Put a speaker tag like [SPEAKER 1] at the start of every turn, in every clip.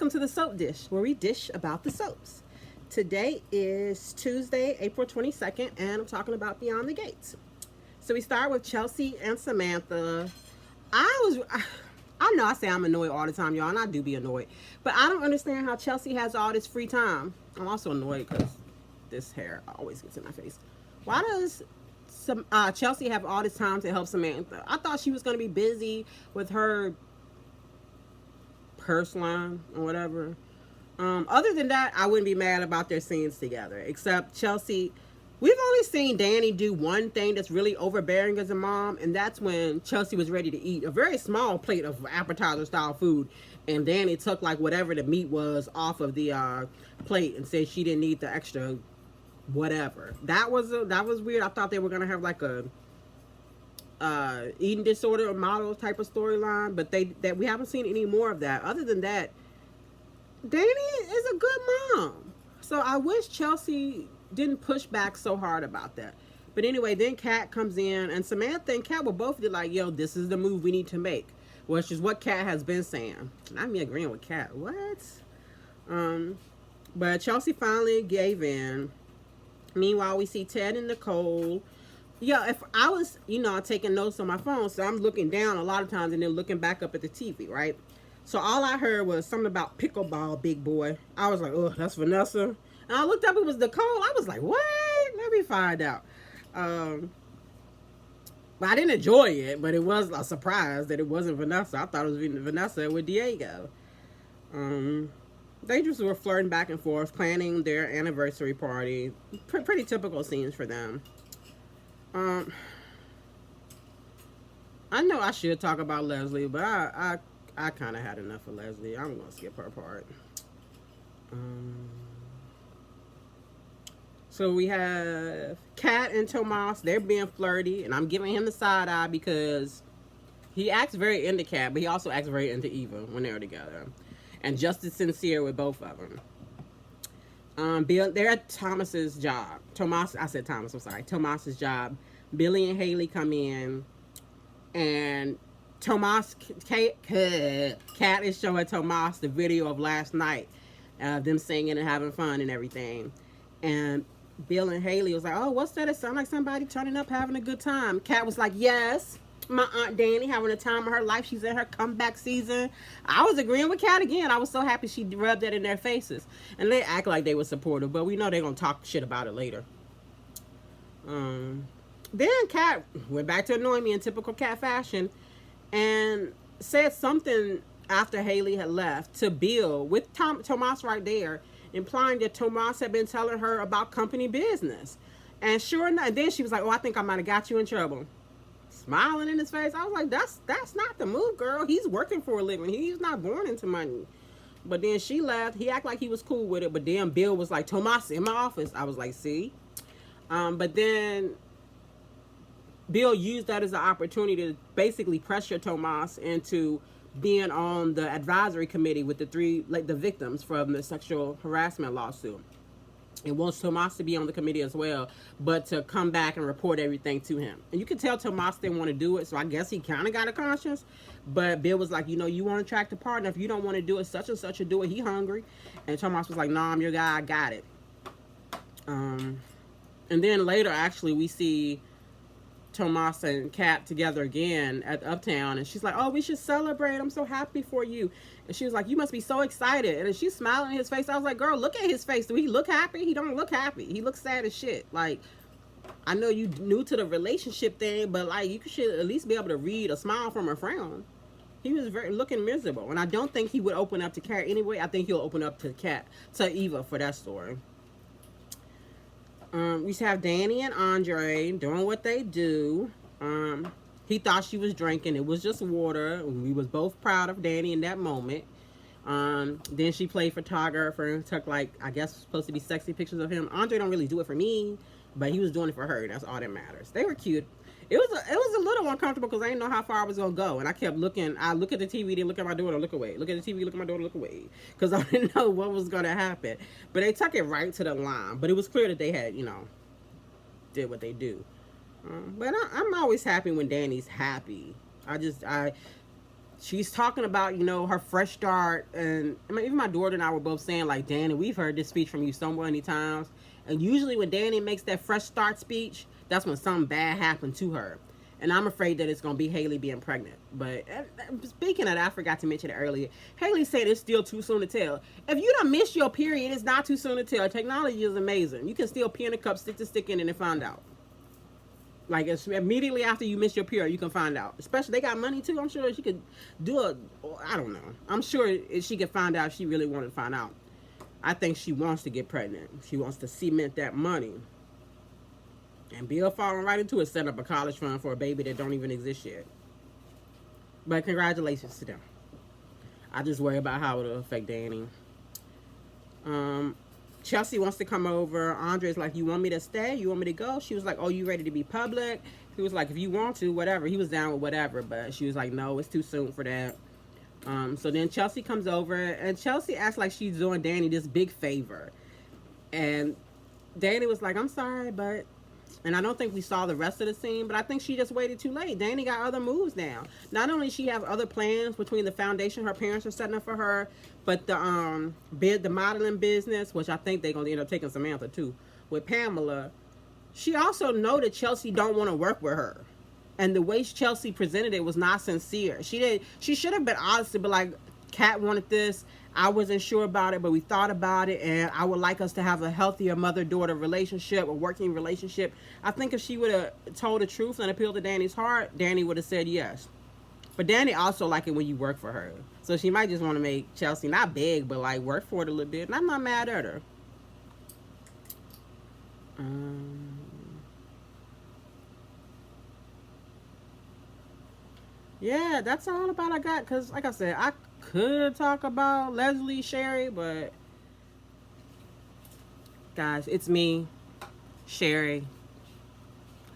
[SPEAKER 1] welcome to the Soap Dish, where we dish about the soaps. Today is Tuesday, April 22nd, and I'm talking about Beyond the Gates. So we start with Chelsea and Samantha. I know I say I'm annoyed all the time, y'all, and I do be annoyed, but I don't understand how Chelsea has all this free time. I'm also annoyed because this hair always gets in my face. Why does Chelsea have all this time to help Samantha? I thought she was going to be busy with her purse line or whatever. Other than that, I wouldn't be mad about their scenes together. Except Chelsea, we've only seen Danny do one thing that's really overbearing as a mom, and that's when Chelsea was ready to eat a very small plate of appetizer style food, and Danny took like whatever the meat was off of the plate and said she didn't need the extra whatever. That was weird. I thought they were gonna have like a eating disorder model type of storyline, but we haven't seen any more of that. Other than that, Danny is a good mom. So I wish Chelsea didn't push back so hard about that. But anyway, then Kat comes in, and Samantha and Kat will both be like, yo, this is the move we need to make. Which is what Kat has been saying. Not me agreeing with Kat. What? But Chelsea finally gave in. Meanwhile, we see Ted and Nicole. Yeah, if I was, taking notes on my phone, so I'm looking down a lot of times and then looking back up at the TV, right? So all I heard was something about pickleball, big boy. I was like, oh, that's Vanessa. And I looked up, it was Nicole. I was like, what? Let me find out. But I didn't enjoy it, but it was a surprise that it wasn't Vanessa. I thought it was Vanessa with Diego. They just were flirting back and forth, planning their anniversary party. Pretty typical scenes for them. I know I should talk about Leslie, but I kind of had enough of Leslie. I'm going to skip her part. So we have Kat and Tomas. They're being flirty, and I'm giving him the side eye because he acts very into Kat, but he also acts very into Eva when they're together. And just as sincere with both of them. They're at Thomas's job. Tomas's job. Billy and Haley come in, and Kat is showing Tomas the video of last night, them singing and having fun and everything. And Bill and Haley was like, oh, what's that? It sounds like somebody turning up having a good time. Kat was like, yes, my Aunt Danny having a time of her life. She's in her comeback season. I was agreeing with Kat again. I was so happy she rubbed that in their faces. And they act like they were supportive, but we know they're going to talk shit about it later. Then Kat went back to annoying me in typical Kat fashion and said something after Haley had left to Bill with Tomas right there, implying that Tomas had been telling her about company business. And sure enough, then she was like, oh, I think I might have got you in trouble. Smiling in his face. I was like, that's not the move, girl. He's working for a living. He's not born into money. But then she left. He acted like he was cool with it. But then Bill was like, Tomas in my office. I was like, see? But then Bill used that as an opportunity to basically pressure Tomas into being on the advisory committee with the victims from the sexual harassment lawsuit. And wants Tomas to be on the committee as well, but to come back and report everything to him. And you can tell Tomas didn't want to do it, so I guess he kind of got a conscience. But Bill was like, you want to attract a partner. If you don't want to do it, such and such will do it. He hungry. And Tomas was like, nah, I'm your guy. I got it. And then later, actually, we see Tomas and Kat together again at Uptown, and she's like, oh, we should celebrate. I'm so happy for you. And she was like, you must be so excited. And she's smiling in his face. I was like, girl, look at his face. Do he look happy? He don't look happy. He looks sad as shit. Like, I know you new to the relationship thing, but like, you should at least be able to read a smile from a frown. He was looking miserable, and I don't think he would open up to Kat anyway. I think he'll open up to Eva for that story. We have Danny and Andre doing what they do. He thought she was drinking. It was just water. We was both proud of Danny in that moment. Then she played photographer and took, like, I guess supposed to be sexy pictures of him. Andre don't really do it for me, but he was doing it for her. That's all that matters. They were cute. It was a little uncomfortable because I didn't know how far I was gonna go, and I kept looking. I look at the TV, then look at my daughter, look away. Look at the TV, look at my daughter, look away, because I didn't know what was gonna happen. But they took it right to the line. But it was clear that they had, did what they do. But I'm always happy when Danny's happy. she's talking about, you know, her fresh start. And I mean, even my daughter and I were both saying, like, Danny, we've heard this speech from you so many times. And usually when Danny makes that fresh start speech, that's when something bad happened to her. And I'm afraid that it's going to be Haley being pregnant. But speaking of that, I forgot to mention it earlier. Haley said it's still too soon to tell. If you don't miss your period, it's not too soon to tell. Technology is amazing. You can still pee in a cup, stick the stick in, and find out. Like, it's immediately after you miss your period, you can find out. Especially, they got money too. I'm sure she could do a, I don't know. I'm sure she could find out if she really wanted to find out. I think she wants to get pregnant. She wants to cement that money. And Bill falling right into it, set up a college fund for a baby that don't even exist yet. But congratulations to them. I just worry about how it'll affect Danny. Chelsea wants to come over. Andre's like, you want me to stay? You want me to go? She was like, oh, you ready to be public? He was like, if you want to, whatever. He was down with whatever, but she was like, no, it's too soon for that. So then Chelsea comes over, and Chelsea acts like she's doing Danny this big favor. And Danny was like, I'm sorry, but... And I don't think we saw the rest of the scene, but I think she just waited too late. Danny got other moves now. Not only she have other plans between the foundation her parents are setting up for her, but the modeling business, which I think they're gonna end up taking Samantha too, with Pamela. She also know that Chelsea don't want to work with her, and the way Chelsea presented it was not sincere. She should have been honest to be like, Kat wanted this. I wasn't sure about it, but we thought about it, and I would like us to have a healthier mother-daughter relationship, a working relationship. I think if she would have told the truth and appealed to Danny's heart, Danny would have said yes. But Danny also like it when you work for her. So she might just want to make Chelsea not beg, but like work for it a little bit. And I'm not mad at her. Yeah, that's all about I got. Because like I said, I could talk about Leslie, Sherry, but guys, it's me, Sherry.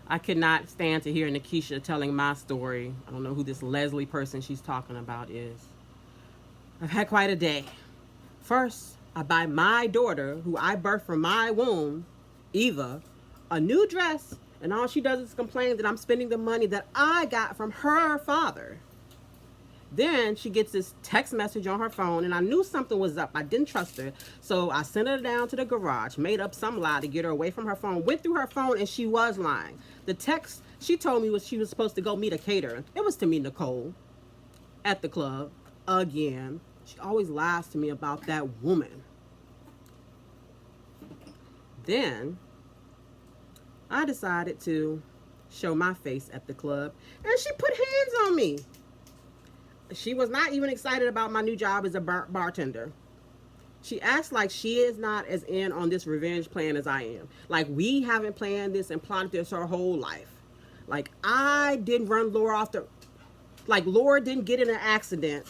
[SPEAKER 1] I could not stand to hear Nikisha telling my story. I don't know who this Leslie person she's talking about is. I've had quite a day. First, I buy my daughter, who I birthed from my womb, Eva, a new dress, and all she does is complain that I'm spending the money that I got from her father. Then she gets this text message on her phone, and I knew something was up. I didn't trust her, so I sent her down to the garage, made up some lie to get her away from her phone, went through her phone, and she was lying. The text she told me was she was supposed to go meet a caterer. It was to meet Nicole at the club again. She always lies to me about that woman. Then I decided to show my face at the club, and she put hands on me. She was not even excited about my new job as a bartender. She acts like she is not as in on this revenge plan as I am. Like, we haven't planned this and plotted this her whole life. Like, I didn't run Laura off the... Like, Laura didn't get in an accident,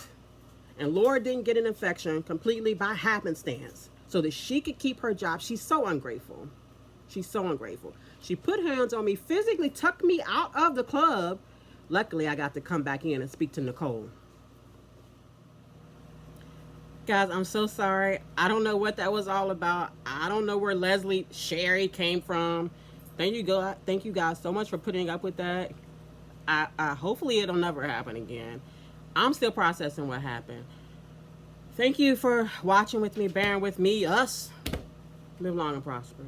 [SPEAKER 1] and Laura didn't get an infection completely by happenstance so that she could keep her job. She's so ungrateful. She's so ungrateful. She put hands on me, physically tucked me out of the club. Luckily, I got to come back in and speak to Nicole. Guys, I'm so sorry. I don't know what that was all about. I don't know where Leslie Sherry came from. Thank you guys so much for putting up with that. I hopefully it'll never happen again. I'm still processing what happened. Thank you for watching with me, bearing with me, us. Live long and prosper.